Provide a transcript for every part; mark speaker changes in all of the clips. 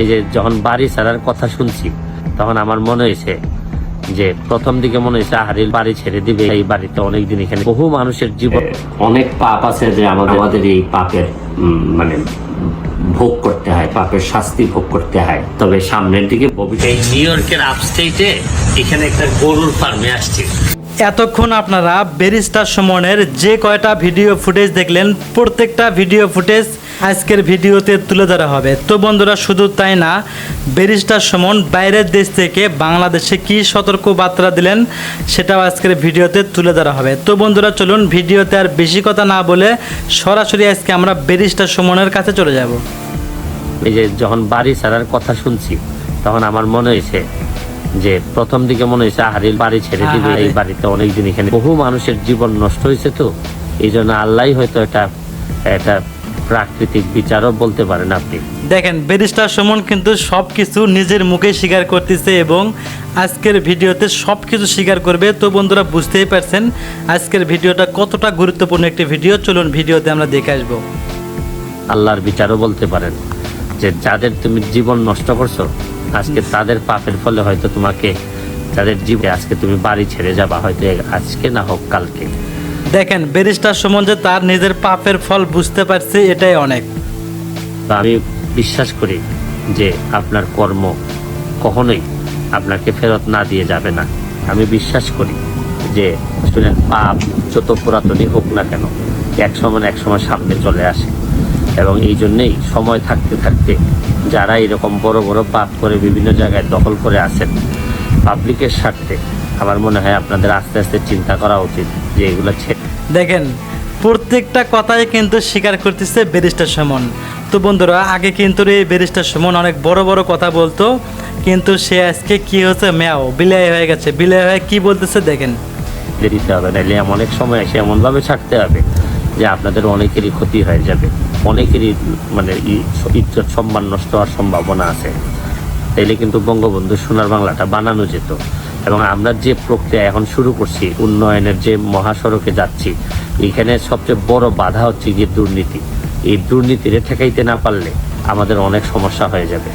Speaker 1: এই যে যখন বাড়ি ছাড়ার কথা শুনছি তখন আমার মনে হয়েছে যে প্রথম দিকে মনে হয়েছে হারির বাড়ি ছেড়ে দিবে, এই বাড়িতে অনেকদিন এখানে বহু মানুষের জীবন অনেক পাপ আছে যে আমাদের এই পাপের মানে ভোগ করতে হয়, পাপের শাস্তি ভোগ করতে হয়। তবে সামনের দিকে এই নিউ ইয়র্কের আপস্টেটে এখানে একটা গরুর ফার্মে আসছে।
Speaker 2: এতক্ষণ আপনারা ব্যারিস্টার সুমনের যে কয়টা ভিডিও ফুটেজ দেখলেন, প্রত্যেকটা ভিডিও ফুটেজ আজকের ভিডিওতে তুলে ধরা হবে। তো বন্ধুরা, শুধু তাই না, ব্যারিস্টার সুমন বাইরের দেশ থেকে বাংলাদেশে কি সতর্ক বার্তা দিলেন সেটাও আজকের ভিডিওতে তুলে ধরা হবে। তো বন্ধুরা, চলুন ভিডিওতে আর বেশি কথা না বলে সরাসরি আজকে আমরা ব্যারিস্টার সুমনের কাছে চলে যাব।
Speaker 1: এই যে যখন বাড়ি ছাড়ার কথা শুনছি তখন আমার মনে হয়েছে যে প্রথম দিকে মনে হয়েছে হারির বাড়ি ছেড়ে দিবে, এই বাড়িতে অনেকদিন এখানে বহু মানুষের জীবন নষ্ট হয়েছে। তো এই জন্য আল্লাহ হয়তো এটা প্রাকৃতিক বিচারও বলতে পারেন আপনি।
Speaker 2: দেখেন, ব্যারিস্টার সুমন কিন্তু সব কিছু নিজের মুখে স্বীকার করতেছে এবং আজকের ভিডিওতে সব কিছু স্বীকার করবে। তো বন্ধুরা, বুঝতেই পারছেন আজকের ভিডিওটা কতটা গুরুত্বপূর্ণ একটি ভিডিও। চলুন ভিডিওতে আমরা দেখে আসবো।
Speaker 1: আল্লাহর বিচারও বলতে পারেন যে যাদের তুমি জীবন নষ্ট করছো আজকে তাদের পাপের ফলে হয়তো তোমাকে তাদের জীবনে আজকে তুমি বাড়ি ছেড়ে যাবা, হয়তো আজকে না হোক কালকে।
Speaker 2: দেখেন, ব্যারিস্টার সুমন যে তার নিজের পাপের ফল বুঝতে পারছে, এটাই অনেক।
Speaker 1: আমি বিশ্বাস করি যে আপনার কর্ম কখনোই আপনাকে ফেরত না দিয়ে যাবে না। আমি বিশ্বাস করি যে আসলে পাপ যত পুরাতনই হোক না কেন এক সময় সামনে চলে আসে, এবং এই জন্যেই সময় থাকতে থাকতে যারা এরকম বড় বড় পাপ করে বিভিন্ন জায়গায় দখল করে আছেন পাবলিকের স্বার্থে, আমার মনে হয় আপনাদের আস্তে আস্তে চিন্তা করা উচিত যে এগুলো
Speaker 2: দেখেন, প্রত্যেকটা কথাই কিন্তু স্বীকার করতেছে ব্যারিস্টার সুমন। তো বন্ধুরা, আগে কিন্তু এই ব্যারিস্টার সুমন অনেক বড় বড় কথা বলতো, কিন্তু সে আজকে কি হচ্ছে, ম্যাও বিলাই হয়ে গেছে। বিলাই হয়ে কি বলতেছে দেখেন।
Speaker 1: দিতে হবে, নাইলে অনেক সময় এসে এমনভাবে ছাড়তে হবে যে আপনাদের অনেকেরই ক্ষতি হয়ে যাবে, অনেকেরই মানে ইজ্জত সম্মান নষ্ট হওয়ার সম্ভাবনা আছে। তাইলে কিন্তু বঙ্গবন্ধু সোনার বাংলাটা বানানো যেত। এবং আমরা যে প্রক্রিয়া এখন শুরু করছি, উন্নয়নের যে মহাসড়কে যাচ্ছি, এখানে সবচেয়ে বড় বাধা হচ্ছে গিয়ে দুর্নীতি। এই দুর্নীতিরে ঠেকাইতে না পারলে আমাদের অনেক সমস্যা হয়ে যাবে।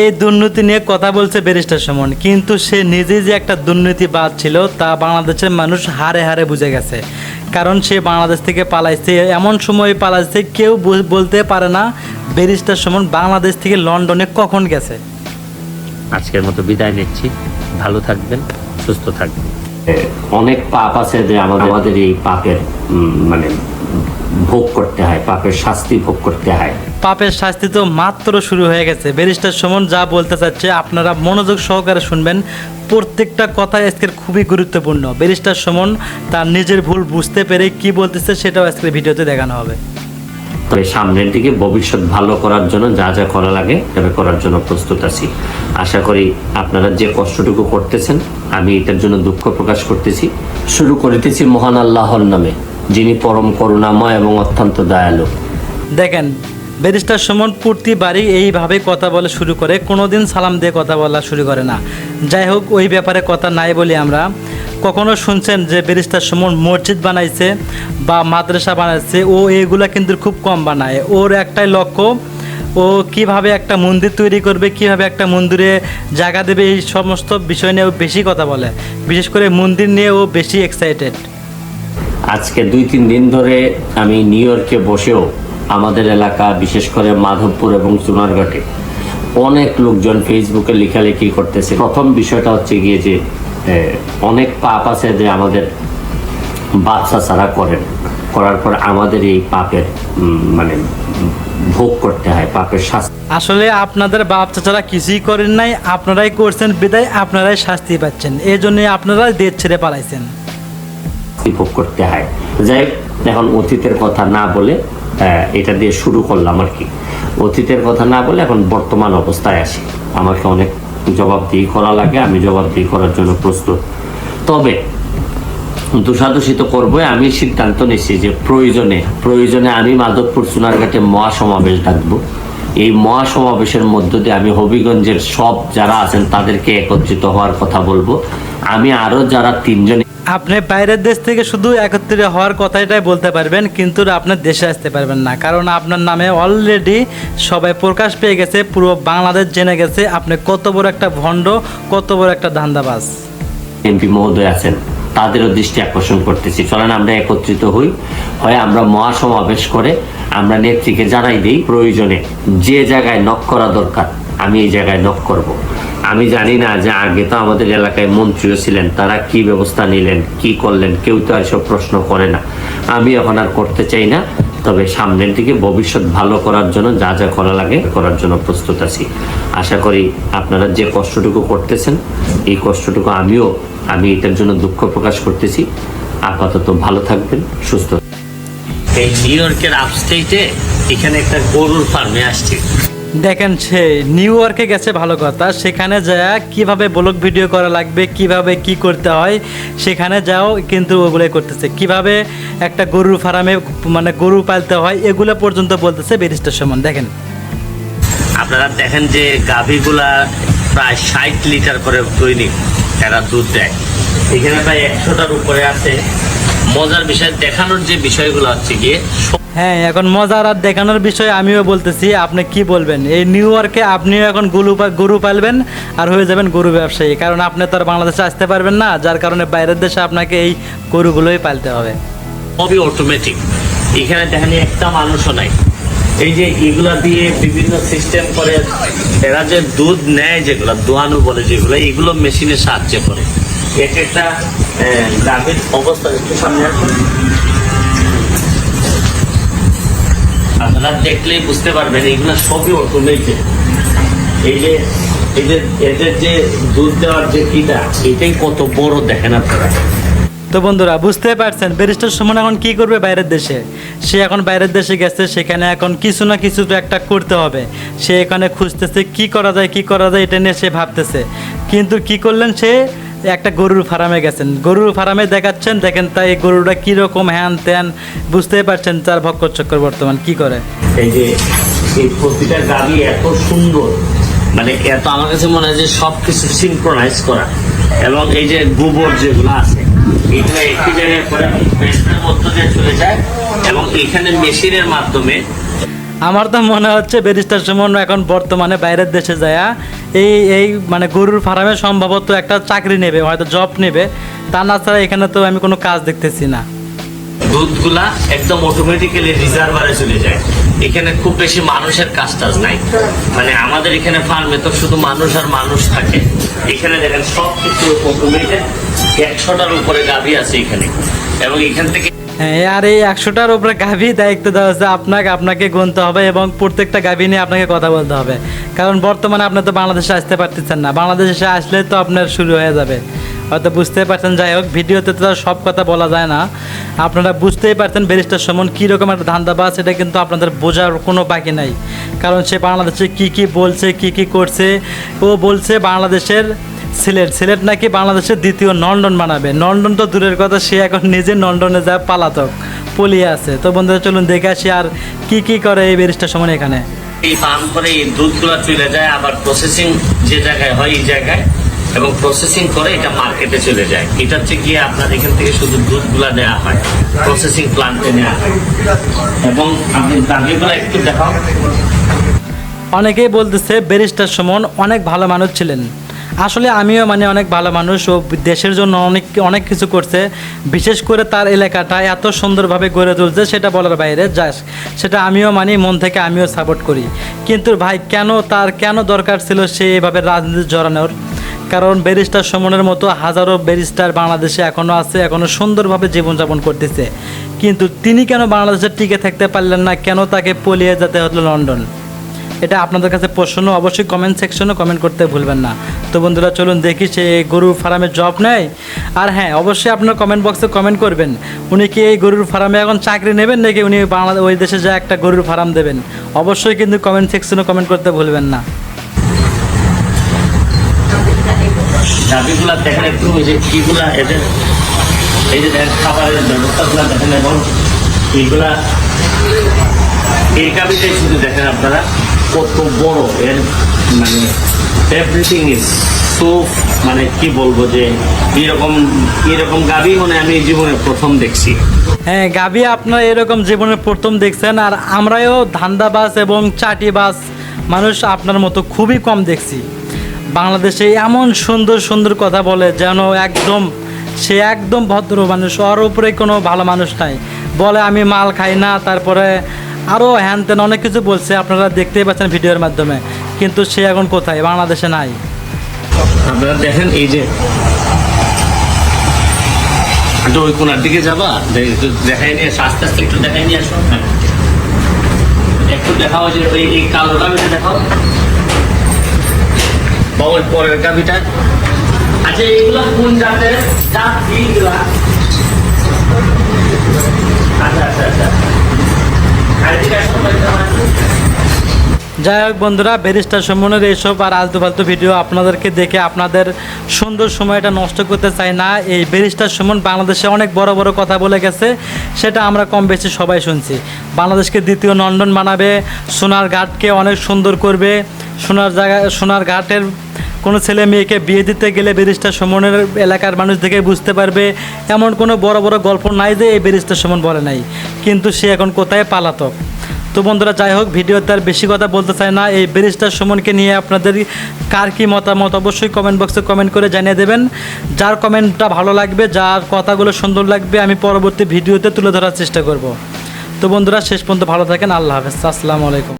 Speaker 2: এই দুর্নীতি নিয়ে কথা বলছে ব্যারিস্টার সুমন, কিন্তু সে নিজে যে একটা দুর্নীতিবাদ ছিল তা বাংলাদেশের মানুষ হারে হারে বুঝে গেছে। কারণ সে বাংলাদেশ থেকে পালাইছে, এমন সময় পালাইছে কেউ বলতে পারে না ব্যারিস্টার সুমন বাংলাদেশ থেকে লন্ডনে কখন গেছে।
Speaker 1: আজকের মতো বিদায় নিচ্ছি, ভালো থাকবেন, সুস্থ থাকবেন। অনেক পাপ আছে যে আমাদের এই পাপের মানে ভোগ করতে হয়, পাপের শাস্তি ভোগ করতে হয়।
Speaker 2: পাপের শাস্তি তো মাত্র শুরু হয়ে গেছে। ব্যারিস্টার সুমন যা বলতে চাচ্ছে আপনারা মনোযোগ সহকারে শুনবেন, প্রত্যেকটা কথাই আজকের খুবই গুরুত্বপূর্ণ। ব্যারিস্টার সুমন তার নিজের ভুল বুঝতে পেরে কি বলতেছে সেটাও আজকের ভিডিওতে দেখানো হবে।
Speaker 1: তবে সামনের দিকে ভবিষ্যৎ ভালো করার জন্য যা যা করা লাগে তবে করার জন্য প্রস্তুত আছি। আশা করি আপনারা যে কষ্টটুকু করতেছেন আমি এটার জন্য দুঃখ প্রকাশ করতেছি। শুরু করিতেছি মহান আল্লাহর নামে, যিনি পরম করুণাময় এবং অত্যন্ত দয়ালু।
Speaker 2: দেখেন, ব্যারিস্টার সুমন প্রতিবারই এইভাবে কথা বলে শুরু করে, কোনোদিন সালাম দিয়ে কথা বলা শুরু করে না। যাই হোক, ওই ব্যাপারে কথা নাই বলি আমরা। কখনো শুনছেন যে ব্যারিস্টার সুমন মসজিদ বানাইছে বা মাদ্রাসা বানাইছে? ও এগুলা কিন্তু খুব কম বানায়। ওর একটাই লক্ষ্য, ও কিভাবে একটা মন্দির তৈরি করবে, কিভাবে একটা মন্দিরে জায়গা দেবে, এই সমস্ত বিষয় নিয়ে ও বেশি কথা বলে। বিশেষ করে মন্দির নিয়ে ও বেশি এক্সাইটেড।
Speaker 1: আজকে 2-3 দিন ধরে আমি নিউ ইয়র্কে বসেও আমাদের এলাকা, বিশেষ করে মাধবপুর এবং চুনারঘাটে অনেক লোকজন ফেসবুকে লেখালেখি করতেছে। প্রথম বিষয়টা হচ্ছে গিয়ে যে অনেক পাপ আছে যে আমাদের বাচ্চা ছাড়া করার পর আমাদের এই পাপের মানে ভোগ করতে হয়, পাপের শাস্তি।
Speaker 2: আসলে আপনাদের বাপ চাচারা কিছুই করেন নাই, আপনারাই করছেন বিদায় আপনারাই শাস্তি পাচ্ছেন। এই জন্যই আপনারা দেশ ছেড়ে পালাইছেন,
Speaker 1: ভোগ করতে হয়। যাই এখন অতীতের কথা না বলে এটা দিয়ে শুরু করলাম আর কি। অতীতের কথা না বলে এখন বর্তমান অবস্থায় আসি। আমাকে অনেক জবাবদিহি করা লাগে, আমি জবাবদিহি করার জন্য প্রস্তুত। তবে দোষাদোষী তো করবোই। আমি সিদ্ধান্ত নিচ্ছি যে প্রয়োজনে আমি মাধবপুর চুনারঘাটে মহাসমাবেশ ডাকবো। এই মহাসমাবেশের মধ্য দিয়ে আমি হবিগঞ্জের সব যারা আছেন তাদেরকে একত্রিত হওয়ার কথা বলবো। আমি আরো যারা 3 জন
Speaker 2: আপনি বাইরের দেশ থেকে শুধু একত্রিত হওয়ার কথাটাই বলতে পারবেন, কিন্তু আপনার দেশে আসতে পারবেন না, কারণ আপনার নামে অলরেডি সবাই প্রকাশ পেয়ে গেছে, পুরো বাংলাদেশ জেনে গেছে আপনি কত বড় একটা ভণ্ড, কত বড় একটা ধান্দাবাজ।
Speaker 1: এমপি মহোদয় আছেন, তাদেরও দৃষ্টি আকর্ষণ করতেছি, চলেন আমরা একত্রিত হই, হয় আমরা মহাসমাবেশ করে আমরা নেত্রীকে জানাই দিই, প্রয়োজনে যে জায়গায় নক করা দরকার আমি এই জায়গায় নক করব। আমি জানি না যে আগে তো আমাদের এলাকায় মন্ত্রীও ছিলেন, তারা কি ব্যবস্থা নিলেন, কি করলেন, কেউ তো আর সব প্রশ্ন করে না। আমি এখন আর করতে চাই না, তবে সামনের দিকে ভবিষ্যৎ ভালো করার জন্য যা যা করা লাগে করার জন্য প্রস্তুত আছি। আশা করি আপনারা যে কষ্টটুকু করতেছেন এই কষ্টটুকু আমি এটার জন্য দুঃখ প্রকাশ করতেছি। আপাতত ভালো থাকবেন, সুস্থ। এই নিউ ইয়র্কের আপস্টেটে এখানে একটা গরুর ফার্মে আসছি।
Speaker 2: দেখেন, সে নিউ ইয়র্কে গেছে ভালো কথা, সেখানে যা কিভাবে ব্লগ ভিডিও করা লাগবে, কিভাবে কি করতে হয় সেখানে যাও, কিন্তু ওগুলোই করতেছে। কিভাবে একটা গরুর ফার্মে মানে গরু পালতে হয় এগুলো পর্যন্ত বলতেছে ব্যারিস্টার সুমন। দেখেন,
Speaker 1: আপনারা দেখেন যে গাভীগুলা প্রায় 60 লিটার করে দৈনিক এরা দুধ দেয়, এখানে প্রায় 100টার উপরে আছে। মজার বিষয় দেখানোর যে বিষয়গুলো হচ্ছে গিয়ে,
Speaker 2: হ্যাঁ, এখন মজার আর দেখানোর বিষয় আমিও বলতেছি। আপনি কি বলবেন, এই নিউ ইয়র্কে আপনিও এখন গরু পালবেন আর হয়ে যাবেন গরু ব্যবসায়ী, কারণ আপনি তো আর বাংলাদেশে আসতে পারবেন না, যার কারণে বাইরের দেশে আপনাকে এই গরুগুলোই পালতে হবে।
Speaker 1: সবই অটোমেটিক। এখানে দেখেন একটা মানুষও নাই। এই যে এগুলা দিয়ে বিভিন্ন সিস্টেম করে এরা যে দুধ নেয়, যেগুলো দোয়ানো বলে যেগুলো, এগুলো মেশিনের সাহায্য করে। এক একটা গাভীর অবস্থা একটু সামনে আসুন, আপনারা দেখলেই বুঝতে পারবেন এগুলো সবই অটোমেটেড। এই যে এদের যে দুধ দেওয়ার যে কিটা, এটাই কত বড় দেখেন আপনারা।
Speaker 2: তো বন্ধুরা, বুঝতে পারছেন ব্যারিস্টার সুমন এখন কি করবে বাইরের দেশে। সে এখন বাইরের দেশে গেছে, সেখানে এখন কিছু না কিছু তো একটা করতে হবে। সে এখানে খুঁজতেছে কি করা যায় এটা নিয়ে সে ভাবতেছে। কিন্তু কি করলেন, সে একটা গরুর ফার্মে গেছেন, গরুর ফার্মে দেখাচ্ছেন। দেখেন তাই গরুটা কীরকম হ্যান ত্যান, বুঝতেই পারছেন তার ভক্কর চক্কর বর্তমান কি করে।
Speaker 1: এই যে এই প্রতিটা গাভী এত সুন্দর, মানে এত আমার কাছে মনে হয় যে সবকিছু সিনক্রোনাইজ করা, এবং এই যে গোবর যেগুলো আছে এগুলো একটি জায়গায় করে মেশিনের মধ্য দিয়ে চলে যায়, এবং এখানে মেশিনের মাধ্যমে
Speaker 2: আমার তো মনে হচ্ছে ব্যারিস্টার সুমন এখন বর্তমানে বাইরের দেশে যায় এই মানে গরুর ফার্মে সম্ভবত একটা চাকরি নেবে, হয়তো জব নেবে। তা না ছাড়া এখানে তো আমি কোনো কাজ দেখতেছি না।
Speaker 1: দুধগুলা একদম অটোমেটিক্যালি রিজার্ভারে চলে যায়। এখানে খুব বেশি মানুষের কাজ টাজ নাই, মানে আমাদের এখানে ফার্মে তো শুধু মানুষ আর মানুষ থাকে। এখানে দেখেন সব কিছু অটোমেটেড। 100টার উপরে গাভী আছে এখানে, এবং এখান থেকে
Speaker 2: হ্যাঁ, আর এই 100টার উপরে গাভী দায়িত্ব দেওয়া হচ্ছে আপনাকে গুনতে হবে, এবং প্রত্যেকটা গাভী নিয়ে আপনাকে কথা বলতে হবে। কারণ বর্তমানে আপনি তো বাংলাদেশে আসতে পারতেছেন না, বাংলাদেশে আসলে তো আপনার শুরু হয়ে যাবে, হয়তো বুঝতেই পারছেন। যাই হোক, ভিডিওতে তো সব কথা বলা যায় না, আপনারা বুঝতেই পারছেন ব্যারিস্টার সুমন কীরকম একটা ধান্দাবাজ, এটা কিন্তু আপনাদের বোঝার কোনো বাকি নাই। কারণ সে বাংলাদেশে কি বলছে, কি করছে। ও বলছে বাংলাদেশের সিলেট নাকি বাংলাদেশের দ্বিতীয় লন্ডন বানাবে। লন্ডন তো দূরের কথা, সে এখন নিজে লন্ডনে যায় পালাতক পলিয়ে আছে। তো বন্ধুরা চলুন দেখে আসি আর কি করে এই ব্যারিস্টার সুমন এখানে।
Speaker 1: এই ফার্ম করে এই দুধগুলো চলে যায়, আবার প্রসেসিং যে জায়গায় হয় এই জায়গায়, এবং প্রসেসিং করে এটা মার্কেটে চলে যায়। এটা হচ্ছে গিয়ে আপনার এখান থেকে শুধু দুধগুলা নেওয়া হয়, প্রসেসিং প্লান্টে নেওয়া হয়। এবং আপনি দাবিগুলো একটু দেখাও।
Speaker 2: অনেকেই বলতেছে ব্যারিস্টার সুমন অনেক ভালো মানুষ ছিলেন। আসলে আমিও মানে অনেক ভালো মানুষ, ও দেশের জন্য অনেক কিছু করছে। বিশেষ করে তার এলাকাটা এত সুন্দরভাবে গড়ে তুলছে, সেটা বলার বাইরে যাস, সেটা আমিও মানি, মন থেকে আমিও সাপোর্ট করি। কিন্তু ভাই কেন দরকার ছিল সে এভাবে রাজনীতি জড়ানোর? কারণ ব্যারিস্টার সুমনের মতো হাজারো ব্যারিস্টার বাংলাদেশে এখনও আছে, এখনও সুন্দরভাবে জীবনযাপন করতেছে। কিন্তু তিনি কেন বাংলাদেশে টিকে থাকতে পারলেন না? কেন তাকে পলিয়ে যেতে হলো লন্ডন? এটা আপনাদের কাছে প্রশ্ন, অবশ্যই কমেন্ট সেকশনে কমেন্ট করতে ভুলবেন না। তো বন্ধুরা চলুন দেখি সে গরু ফার্মে জব নেয়। আর হ্যাঁ, অবশ্যই আপনার কমেন্ট বক্সে কমেন্ট করবেন, উনি কি এই গরুর ফার্মে এখন চাকরি নেবেন নাকি উনি ওই দেশে যা একটা গরুর ফার্ম দেবেন। অবশ্যই কিন্তু কমেন্ট সেকশনে কমেন্ট করতে ভুলবেন না।
Speaker 1: দাবিগুলা দেখেন একটু, এই যে কিগুলা এদের, এই যে দেখেন খাবারের ব্যবস্থাগুলা দেখেন, এবং এইগুলা এই গাভিটাই শুধু দেখেন আপনারা কত বড় এর, মানে এভরিথিং ইজ সো মানে কি বলবো যে এরকম এরকম গাভী মানে আমি জীবনে প্রথম দেখছি।
Speaker 2: হ্যাঁ, গাভী আপনারা এরকম জীবনে প্রথম দেখছেন, আর আমরাও ধান্দাবাজ এবং চাটিবাজ মানুষ আপনার মতো খুবই কম দেখছি। বাংলাদেশে এমন সুন্দর সুন্দর কথা বলে যেন একদম সে একদম ভদ্র মানুষ, ওর উপরে কোনো ভালো মানুষ নাই। বলে আমি মাল খাই না, তারপরে আরও হ্যান ত্যান অনেক কিছু বলছে, আপনারা দেখতেই পাচ্ছেন ভিডিওর মাধ্যমে। কিন্তু সে এখন কোথায়? বাংলাদেশে নাই।
Speaker 1: আপনারা দেখেন এই যে একটু ওই কোনার দিকে যাবা, একটু দেখাই নিয়ে আসো, আস্তে আস্তে একটু দেখাই নিয়ে আসো। হ্যাঁ। একটু দেখাও যে ওই এই কালো গাভিটা দেখাও, বা ওই পরের গাভিটা। আচ্ছা এইগুলা কোন জাতের? জাত কি এগুলা? আচ্ছা আচ্ছা আচ্ছা। আর এদিকে আসো,
Speaker 2: যাই হোক বন্ধুরা, ব্যারিস্টার সুমনের এইসব আর আলতু ফালতু ভিডিও আপনাদেরকে দেখে আপনাদের সুন্দর সময়টা নষ্ট করতে চাই না। এই ব্যারিস্টার সুমন বাংলাদেশে অনেক বড় বড় কথা বলে গেছে, সেটা আমরা কম বেশি সবাই শুনছি। বাংলাদেশকে দ্বিতীয় লন্ডন বানাবে, সোনার ঘাটকে অনেক সুন্দর করবে, সোনার ঘাটের কোনো ছেলে মেয়েকে বিয়ে দিতে গেলে ব্যারিস্টার সুমনের এলাকার মানুষ দেখে বুঝতে পারবে। এমন কোনো বড় বড় গল্প নাই যে এই ব্যারিস্টার সুমন বলে নাই, কিন্তু সে এখন কোথায়? পালাতক। তো বন্ধুরা, যাই হোক, ভিডিওতে আর বেশি কথা বলতে চাই না। এই ব্যারিস্টার সুমনকে নিয়ে আপনাদের কার কী মতামত অবশ্যই কমেন্ট বক্সে কমেন্ট করে জানিয়ে দেবেন। যার কমেন্টটা ভালো লাগবে, যার কথাগুলো সুন্দর লাগবে, আমি পরবর্তী ভিডিওতে তুলে ধরার চেষ্টা করব। তো বন্ধুরা, শেষ পর্যন্ত ভালো থাকেন। আল্লাহ হাফেজ, আসসালামু আলাইকুম।